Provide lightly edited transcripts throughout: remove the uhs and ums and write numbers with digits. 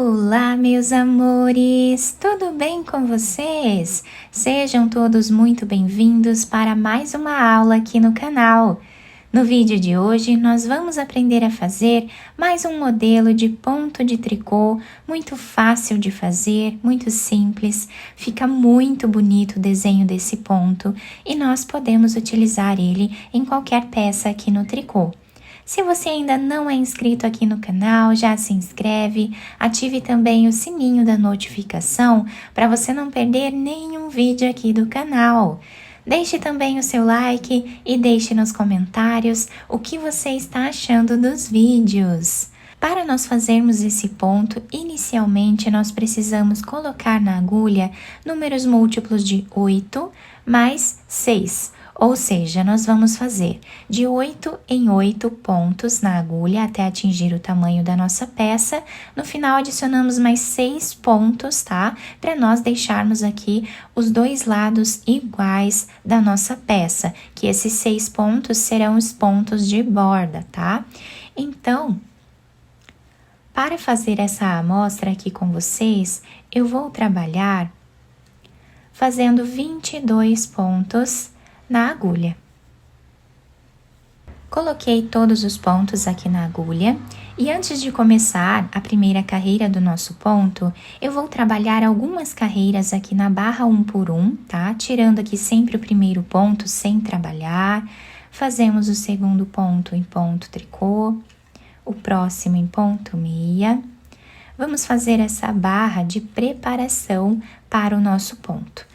Olá, meus amores! Tudo bem com vocês? Sejam todos muito bem-vindos para mais uma aula aqui no canal. No vídeo de hoje, nós vamos aprender a fazer mais um modelo de ponto de tricô, muito fácil de fazer, muito simples, fica muito bonito o desenho desse ponto e nós podemos utilizar ele em qualquer peça aqui no tricô. Se você ainda não é inscrito aqui no canal, já se inscreve, ative também o sininho da notificação para você não perder nenhum vídeo aqui do canal. Deixe também o seu like e deixe nos comentários o que você está achando dos vídeos. Para nós fazermos esse ponto, inicialmente nós precisamos colocar na agulha números múltiplos de 8 mais 6. Ou seja, nós vamos fazer de 8 em 8 pontos na agulha até atingir o tamanho da nossa peça. No final, adicionamos mais 6 pontos, tá? Para nós deixarmos aqui os dois lados iguais da nossa peça, que esses 6 pontos serão os pontos de borda, tá? Então, para fazer essa amostra aqui com vocês, eu vou trabalhar fazendo 22 pontos na agulha. Coloquei todos os pontos aqui na agulha e antes de começar a primeira carreira do nosso ponto, eu vou trabalhar algumas carreiras aqui na barra 1 por 1, tá? Tirando aqui sempre o primeiro ponto sem trabalhar, fazemos o segundo ponto em ponto tricô, o próximo em ponto meia. Vamos fazer essa barra de preparação para o nosso ponto.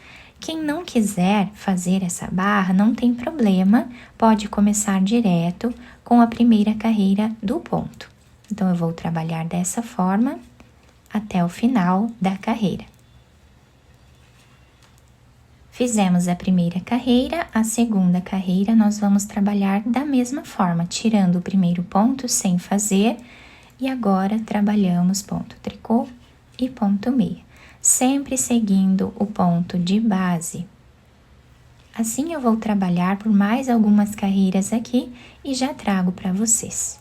Quem não quiser fazer essa barra, não tem problema, pode começar direto com a primeira carreira do ponto. Então, eu vou trabalhar dessa forma até o final da carreira. Fizemos a primeira carreira, a segunda carreira nós vamos trabalhar da mesma forma, tirando o primeiro ponto sem fazer, e agora trabalhamos ponto tricô e ponto meia. Sempre seguindo o ponto de base. Assim eu vou trabalhar por mais algumas carreiras aqui e já trago para vocês.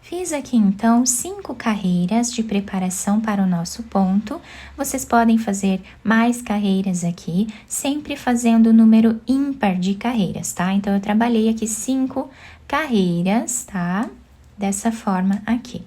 Fiz aqui então 5 carreiras de preparação para o nosso ponto. Vocês podem fazer mais carreiras aqui, sempre fazendo o número ímpar de carreiras, tá? Então eu trabalhei aqui 5 carreiras, tá? Dessa forma aqui.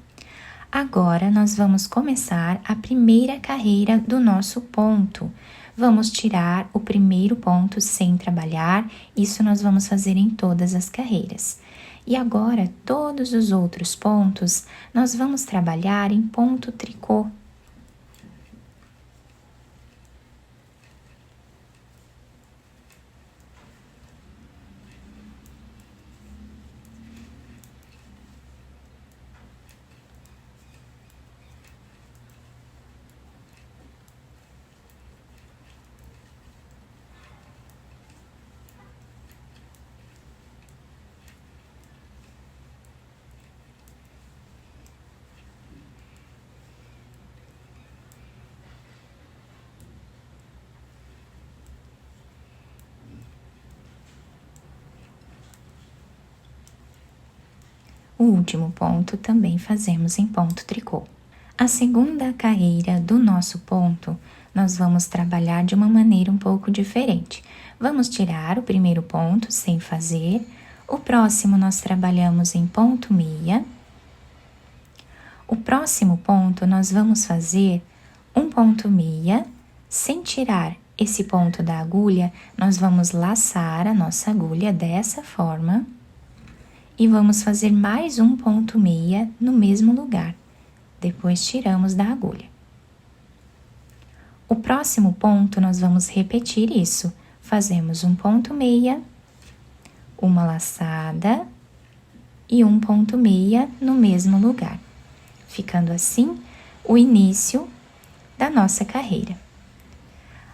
Agora, nós vamos começar a primeira carreira do nosso ponto. Vamos tirar o primeiro ponto sem trabalhar, isso nós vamos fazer em todas as carreiras. E agora, todos os outros pontos, nós vamos trabalhar em ponto tricô. O último ponto também fazemos em ponto tricô. A segunda carreira do nosso ponto, nós vamos trabalhar de uma maneira um pouco diferente. Vamos tirar o primeiro ponto sem fazer, o próximo nós trabalhamos em ponto meia. O próximo ponto nós vamos fazer um ponto meia, sem tirar esse ponto da agulha, nós vamos laçar a nossa agulha dessa forma. E vamos fazer mais um ponto meia no mesmo lugar. Depois tiramos da agulha. O próximo ponto nós vamos repetir isso. Fazemos um ponto meia, uma laçada e um ponto meia no mesmo lugar. Ficando assim o início da nossa carreira.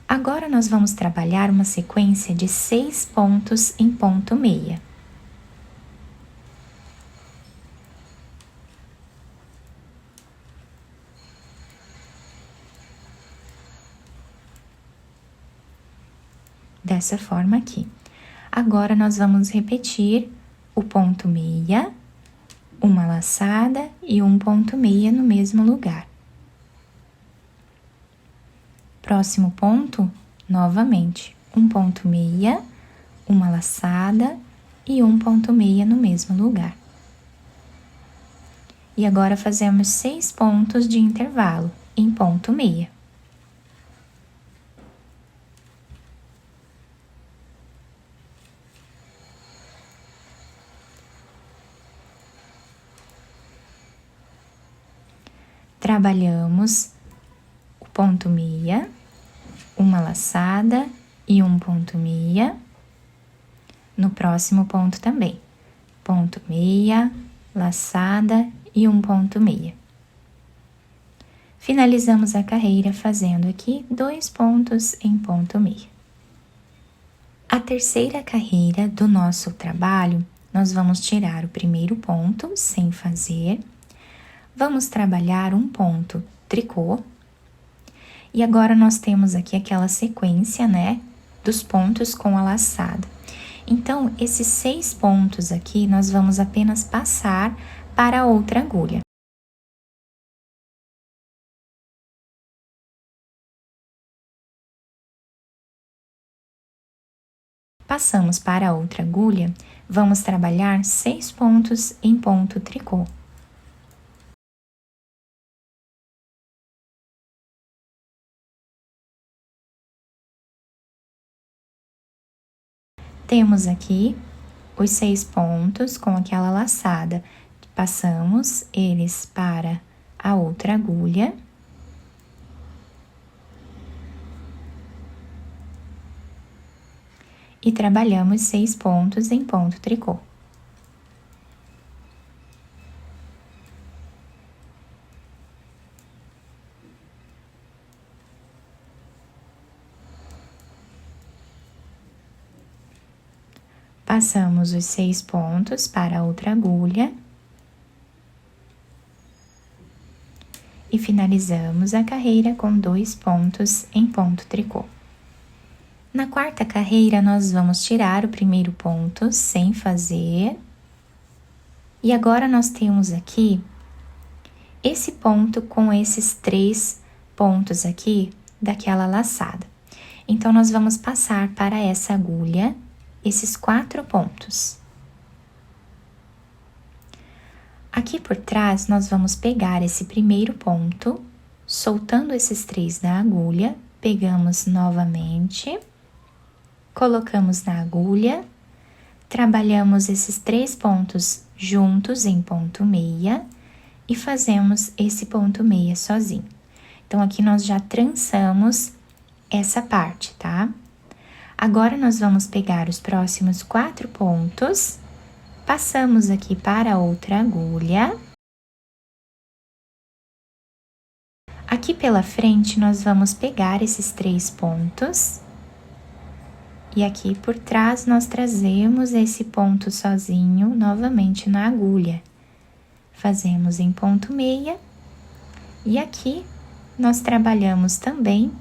Agora nós vamos trabalhar uma sequência de 6 pontos em ponto meia. Dessa forma aqui. Agora, nós vamos repetir o ponto meia, uma laçada e um ponto meia no mesmo lugar. Próximo ponto, novamente, um ponto meia, uma laçada e um ponto meia no mesmo lugar. E agora fazemos 6 pontos de intervalo em ponto meia. Trabalhamos o ponto meia, uma laçada e um ponto meia. No próximo ponto também, ponto meia, laçada e um ponto meia. Finalizamos a carreira fazendo aqui 2 pontos em ponto meia. A terceira carreira do nosso trabalho, nós vamos tirar o primeiro ponto sem fazer. Vamos trabalhar um ponto tricô. E agora nós temos aqui aquela sequência, né, dos pontos com a laçada. Então, esses 6 pontos aqui, nós vamos apenas passar para a outra agulha. Passamos para a outra agulha, vamos trabalhar 6 pontos em ponto tricô. Temos aqui os 6 pontos com aquela laçada. Passamos eles para a outra agulha. E trabalhamos 6 pontos em ponto tricô. Passamos os 6 pontos para a outra agulha. E finalizamos a carreira com 2 pontos em ponto tricô. Na quarta carreira, nós vamos tirar o primeiro ponto sem fazer. E agora nós temos aqui esse ponto com esses 3 pontos aqui daquela laçada. Então, nós vamos passar para essa agulha esses 4 pontos. Aqui por trás, nós vamos pegar esse primeiro ponto, soltando esses 3 da agulha, pegamos novamente, colocamos na agulha, trabalhamos esses 3 pontos juntos em ponto meia e fazemos esse ponto meia sozinho. Então, aqui nós já trançamos essa parte, tá? Agora, nós vamos pegar os próximos 4 pontos, passamos aqui para a outra agulha. Aqui pela frente, nós vamos pegar esses 3 pontos. E aqui por trás, nós trazemos esse ponto sozinho novamente na agulha. Fazemos em ponto meia. E aqui, nós trabalhamos também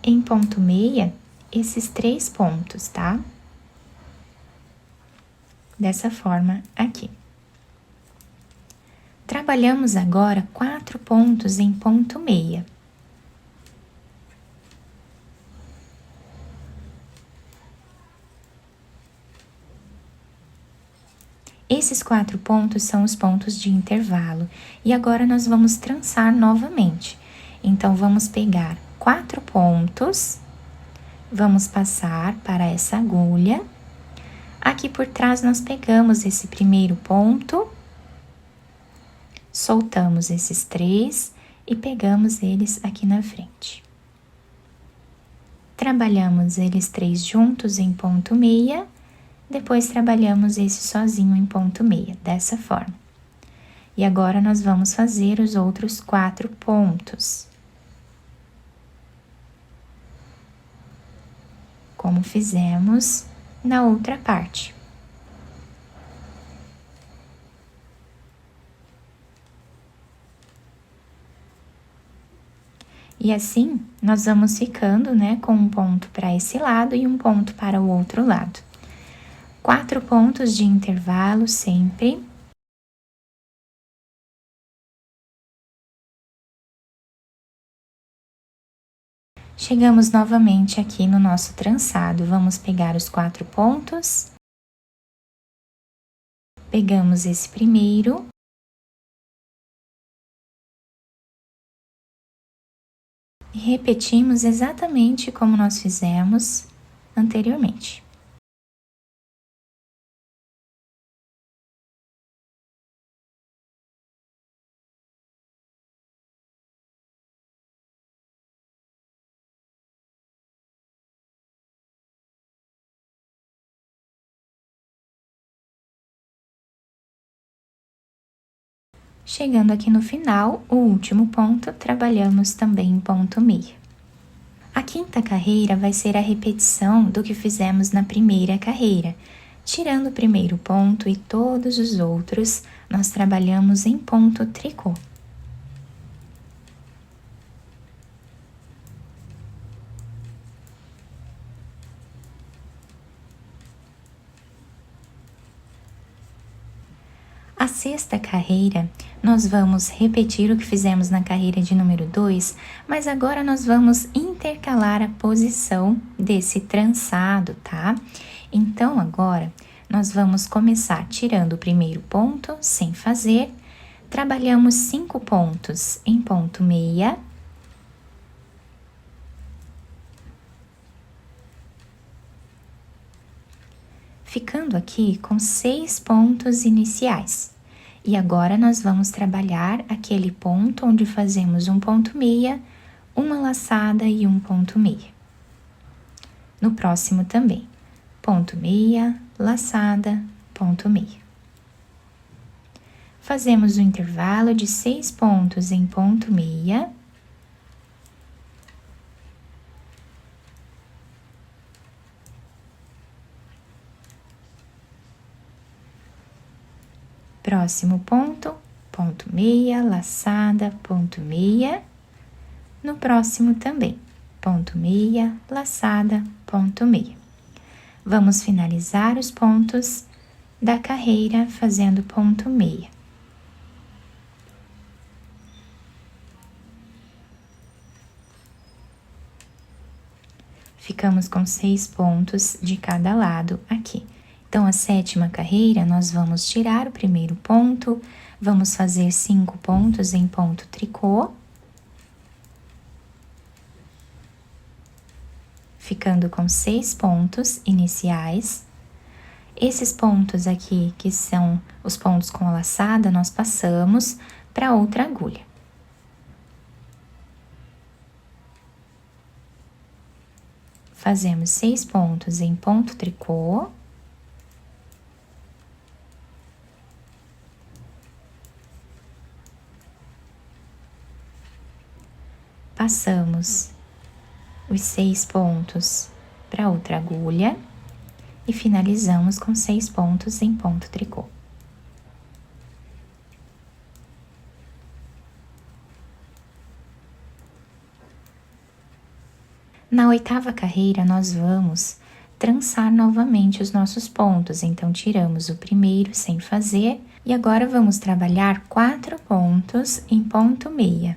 em ponto meia esses 3 pontos, tá? Dessa forma aqui. Trabalhamos agora 4 pontos em ponto meia. Esses 4 pontos são os pontos de intervalo. E agora nós vamos trançar novamente. Então, vamos pegar 4 pontos, vamos passar para essa agulha. Aqui por trás, nós pegamos esse primeiro ponto, soltamos esses 3 e pegamos eles aqui na frente. Trabalhamos eles 3 juntos em ponto meia, depois trabalhamos esse sozinho em ponto meia, dessa forma. E agora, nós vamos fazer os outros 4 pontos. Como fizemos na outra parte. E assim, nós vamos ficando, né, com um ponto para esse lado e um ponto para o outro lado. 4 pontos de intervalo sempre. Chegamos novamente aqui no nosso trançado, vamos pegar os 4 pontos, pegamos esse primeiro, e repetimos exatamente como nós fizemos anteriormente. Chegando aqui no final, o último ponto, trabalhamos também em ponto meia. A quinta carreira vai ser a repetição do que fizemos na primeira carreira. Tirando o primeiro ponto e todos os outros, nós trabalhamos em ponto tricô. A sexta carreira, nós vamos repetir o que fizemos na carreira de número 2, mas agora nós vamos intercalar a posição desse trançado, tá? Então, agora, nós vamos começar tirando o primeiro ponto, sem fazer, trabalhamos 5 pontos em ponto meia, ficando aqui com 6 pontos iniciais. E agora nós vamos trabalhar aquele ponto onde fazemos um ponto meia, uma laçada e um ponto meia. No próximo também, ponto meia, laçada, ponto meia. Fazemos um intervalo de 6 pontos em ponto meia. Próximo ponto, ponto meia, laçada, ponto meia. No próximo também, ponto meia, laçada, ponto meia. Vamos finalizar os pontos da carreira fazendo ponto meia. Ficamos com 6 pontos de cada lado aqui. Então, a sétima carreira, nós vamos tirar o primeiro ponto, vamos fazer 5 pontos em ponto tricô, ficando com 6 pontos iniciais. Esses pontos aqui, que são os pontos com a laçada, nós passamos para outra agulha. Fazemos 6 pontos em ponto tricô. Passamos os 6 pontos para outra agulha e finalizamos com 6 pontos em ponto tricô. Na oitava carreira, nós vamos trançar novamente os nossos pontos, então tiramos o primeiro sem fazer e agora vamos trabalhar 4 pontos em ponto meia.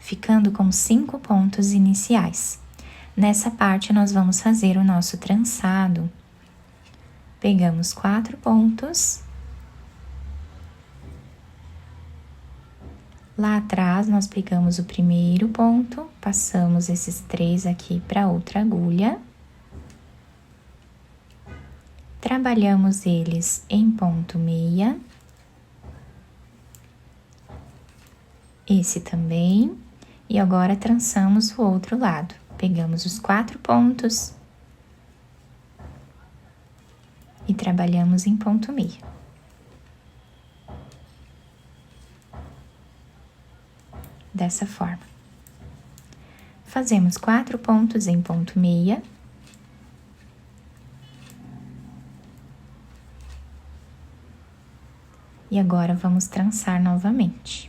Ficando com 5 pontos iniciais. Nessa parte, nós vamos fazer o nosso trançado. Pegamos 4 pontos. Lá atrás, nós pegamos o primeiro ponto, passamos esses 3 aqui para outra agulha. Trabalhamos eles em ponto meia. Esse também. E agora, trançamos o outro lado. Pegamos os 4 pontos e trabalhamos em ponto meia. Dessa forma. Fazemos 4 pontos em ponto meia. E agora, vamos trançar novamente.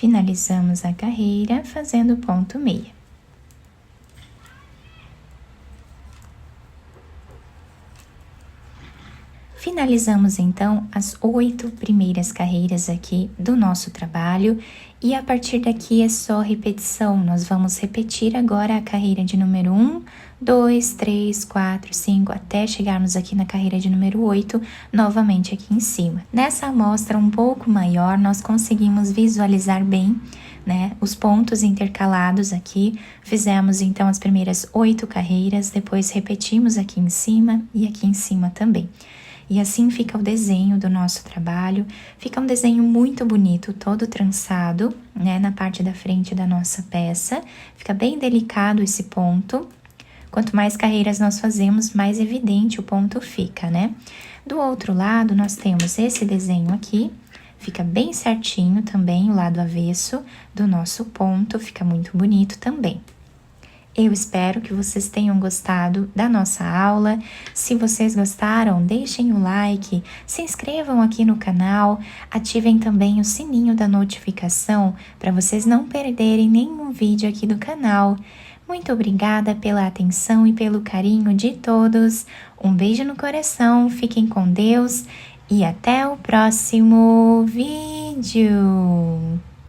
finalizamos a carreira fazendo ponto meia. Finalizamos então as 8 primeiras carreiras aqui do nosso trabalho e a partir daqui é só repetição. Nós vamos repetir agora a carreira de número 1, 2, 3, 4, 5, até chegarmos aqui na carreira de número 8, novamente aqui em cima. Nessa amostra um pouco maior, nós conseguimos visualizar bem, né, os pontos intercalados aqui. Fizemos então as primeiras 8 carreiras, depois repetimos aqui em cima e aqui em cima também. E assim fica o desenho do nosso trabalho, fica um desenho muito bonito, todo trançado, né, na parte da frente da nossa peça, fica bem delicado esse ponto. Quanto mais carreiras nós fazemos, mais evidente o ponto fica, né? Do outro lado, nós temos esse desenho aqui, fica bem certinho também, o lado avesso do nosso ponto, fica muito bonito também. Eu espero que vocês tenham gostado da nossa aula. Se vocês gostaram, deixem o like, se inscrevam aqui no canal, ativem também o sininho da notificação para vocês não perderem nenhum vídeo aqui do canal. Muito obrigada pela atenção e pelo carinho de todos. Um beijo no coração, fiquem com Deus e até o próximo vídeo.